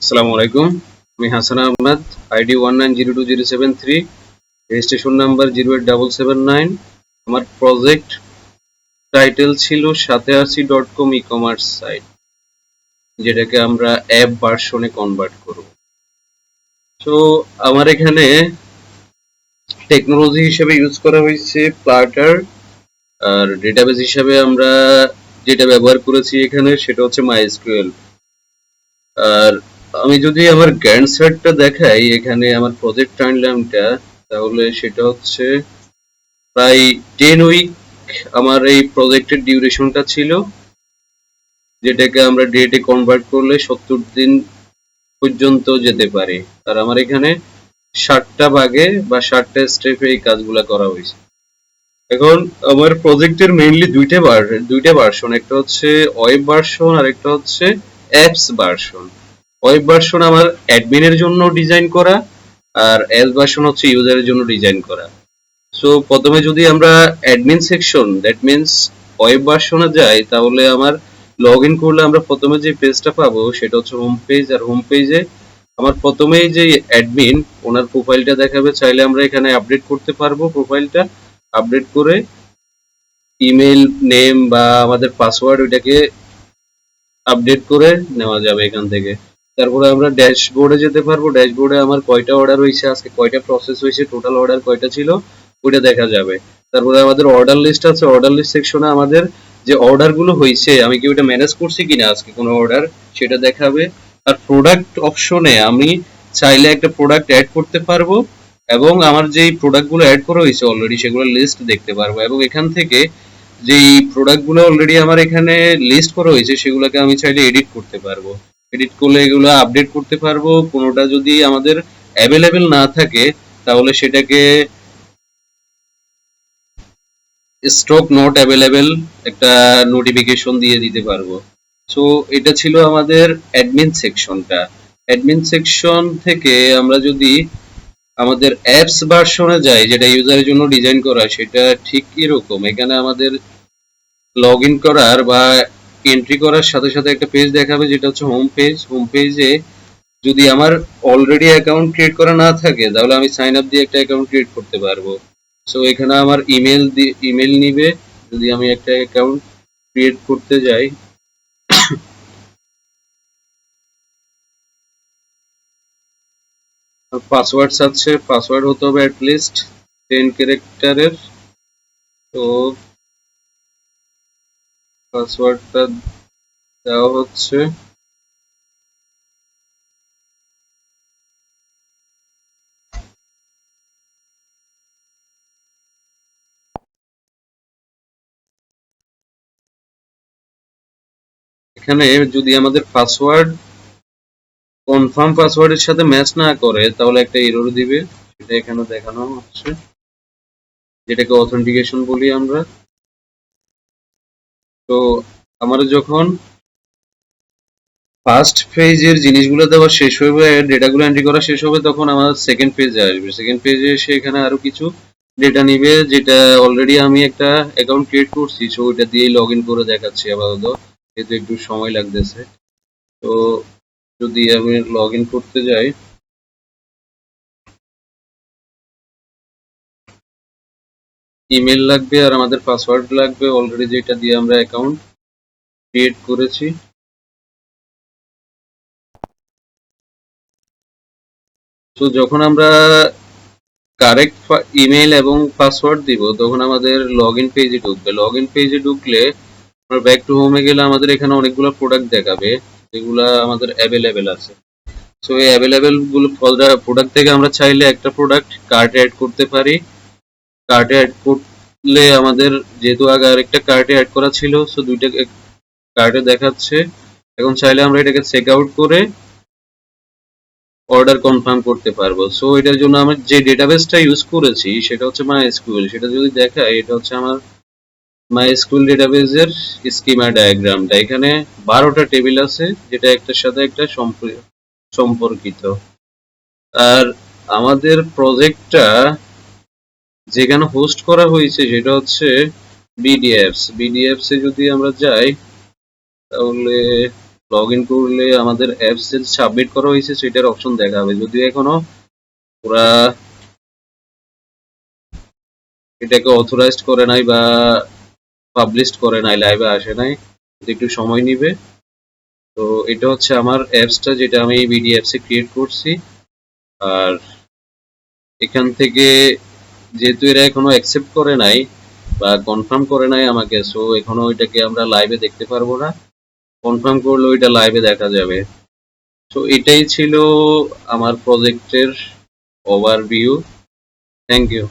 আসসালামু আলাইকুম, আমি Hasan Ahmed. ID 1902073, registration number 08779। আমার প্রজেক্ট টাইটেল ছিল satearsi.com ই-কমার্স সাইট, যেটাকে আমরা অ্যাপ ভার্সনে কনভার্ট করব। তো আমার এখানে টেকনোলজি হিসেবে ইউজ করা হয়েছে ফ্লাটার, আর ডেটাবেস হিসেবে আমরা যেটা ব্যবহার করেছি এখানে সেটা হচ্ছে মাইএসকিউএল। আর আমি যদি আমার গ্যান্ট চার্টটা দেখাই, এখানে আমার প্রজেক্ট টাইমলাইনটা, তাহলে সেটা হচ্ছে প্রায় 10 উইক আমার এই প্রজেক্টের ডিউরেশনটা ছিল, যেটাকে আমরা ডেটে কনভার্ট করলে 70 দিন পর্যন্ত যেতে পারে। আর আমার এখানে 60টা ভাগে বা 60টা স্টেপে এই কাজগুলো করা হয়েছে। এখন আমার প্রজেক্টের মেইনলি দুইটা ভার্সন, একটা হচ্ছে ওয়েব ভার্সন আর একটা হচ্ছে অ্যাপস ভার্সন। ওয়েব ভার্সন আমার অ্যাডমিনের জন্য ডিজাইন করা, আর অ্যাপস ভার্সন হচ্ছে ইউজারের জন্য ডিজাইন করা। সো প্রথমে যদি আমরা admin section, that means web ভার্সনে যাই, তাহলে আমার লগ ইন করলে আমরা প্রথমে যে পেজটা পাবো সেটা হচ্ছে হোম পেজ। আর হোম পেজে আমার প্রথমেই যে অ্যাডমিন, ওনার প্রোফাইলটা দেখাবে। চাইলে আমরা এখানে আপডেট করতে পারবো প্রোফাইলটা, আপডেট করে ইমেল নেম বা আমাদের পাসওয়ার্ড ওইটাকে আপডেট করে নেওয়া যাবে এখান থেকে। তারপরে আমরা ড্যাশবোর্ডে যেতে পারবো। ড্যাশবোর্ডে আমার কয়টা অর্ডার হয়েছে, আজকে কয়টা প্রসেস হয়েছে, টোটাল অর্ডার কয়টা ছিল ওইটা দেখা যাবে। তারপরে আমাদের অর্ডার লিস্ট আছে। অর্ডার লিস্ট সেকশনে আমাদের যে অর্ডারগুলো হয়েছে, আমি কি ওইটা ম্যানেজ করছি কিনা আজকে কোনো অর্ডার, সেটা দেখাবে। আর প্রোডাক্ট অপশনে আমি চাইলে একটা প্রোডাক্ট অ্যাড করতে পারবো, এবং আমার যেই প্রোডাক্টগুলো অ্যাড করা হয়েছে অলরেডি সেগুলো লিস্ট দেখতে পারবো। এবং এখান থেকে যেই প্রোডাক্টগুলো অলরেডি আমার এখানে লিস্ট করা হয়েছে সেগুলোকে আমি চাইলে এডিট করতে পারবো। এডিট করলে এগুলো আপডেট করতে পারবো। কোনোটা যদি আমাদের অ্যাভেলেবেল না থাকে তাহলে সেটাকে স্টক নট অ্যাভেলেবেল একটা নোটিফিকেশন দিয়ে দিতে পারবো। সো এটা ছিল আমাদের অ্যাডমিন সেকশনটা। অ্যাডমিন সেকশন থেকে আমরা যদি আমাদের অ্যাপস ভার্সনে যাই, যেটা ইউজারের জন্য ডিজাইন করা, সেটা ঠিক এরকম। এখানে আমাদের লগ ইন করার বা এন্ট্রি করার সাথে সাথে একটা পেজ দেখাবে, যেটা হচ্ছে হোম পেজ। হোম পেজে যদি আমার অলরেডি অ্যাকাউন্ট ক্রিয়েট করা না থাকে, তাহলে আমি সাইন আপ দিয়ে একটা অ্যাকাউন্ট ক্রিয়েট করতে পারবো। সো এখানে আমার ইমেল নিবে। যদি আমি একটা অ্যাকাউন্ট ক্রিয়েট করতে যাই, পাসওয়ার্ড চাচ্ছে। পাসওয়ার্ড হতে হবে অ্যাটলিস্ট 10 ক্যারেক্টারের। তো পাসওয়ার্ডটা দেওয়া হচ্ছে। এখানে যদি আমাদের পাসওয়ার্ড কনফার্ম পাসওয়ার্ডের সাথে ম্যাচ না করে, তাহলে একটা এরর দিবে। সেটা এখানে দেখানো হচ্ছে, যেটাকে অথেন্টিকেশন বলি আমরা। তো আমার যখন ফার্স্ট পেজের জিনিসগুলো দেওয়া শেষ হবে, ডেটাগুলো এন্ট্রি করা শেষ হবে, তখন আমার সেকেন্ড পেজে আসবে। সেকেন্ড পেজে এসে এখানে আরো কিছু ডেটা নিবে, যেটা অলরেডি আমি একটা অ্যাকাউন্ট ক্রিয়েট করছি। সো ওইটা দিয়েই লগ ইন করে দেখাচ্ছি আপাতত, যেহেতু একটু সময় লাগতেছে। তো যদি আমি লগ ইন করতে যাই, ইমেল লাগবে আর আমাদের পাসওয়ার্ড লাগবে অলরেডি, যেটা দিয়ে আমরা অ্যাকাউন্ট ক্রিয়েট করেছি। তো যখন আমরা কারেক্ট ইমেল এবং পাসওয়ার্ড দিব, তখন আমাদের লগ ইন পেজে ঢুকবে। লগ ইন পেজে ঢুকলে আমরা ব্যাক টু হোমে গেলে আমাদের এখানে অনেকগুলো প্রোডাক্ট দেখাবে, যেগুলো আমাদের অ্যাভেলেবেল আছে। সো এই অ্যাভেলেবেল গুলো প্রোডাক্ট থেকে আমরা চাইলে একটা প্রোডাক্ট কার্টে অ্যাড করতে পারি। কার্টে অ্যাড করলে আমাদের যেহেতু আগে আরেকটা কার্টে অ্যাড করা ছিল, সো দুইটা কার্টে দেখাচ্ছে। এখন চাইলে আমরা এটাকে চেক আউট করে অর্ডার কনফার্ম করতে পারবো। সো এটার জন্য আমি যে ডেটাবেসটা ইউজ করেছি সেটা হচ্ছে মাইএসকিউএল। সেটা যদি দেখাই, এটা হচ্ছে আমার মাইএসকিউএল ডেটাবেসের স্কিমা ডায়াগ্রামটা। এখানে 12টা টেবিল আছে, যেটা একটার সাথে একটা সম্পর্কিত। আর আমাদের প্রজেক্টটা যেখানে হোস্ট করা হয়েছে সেটা হচ্ছে বিডিএফস। বিডিএফস এ যদি আমরা যাই, তাহলে লগ ইন করলে আমাদের অ্যাপস যে সাবমিট করা হয়েছে সেটার অপশন দেখাবে, যদিও এখনো ওরা এটাকে অথরাইজড করে নাই বা পাবলিশড করে নাই, লাইভে আসে নাই, একটু সময় নিবে। তো এটা হচ্ছে আমার অ্যাপসটা যেটা আমি বিডি অ্যাপসে ক্রিয়েট করছি। আর এখান থেকে যেহেতু এরা এখনো অ্যাকসেপ্ট করে নাই বা কনফার্ম করে নাই আমাকে, সো এখনো ওইটাকে আমরা লাইভে দেখতে পারবো না। কনফার্ম করলে ওইটা লাইভে দেখা যাবে। তো এটাই ছিল আমার প্রজেক্টের ওভারভিউ। Thank you.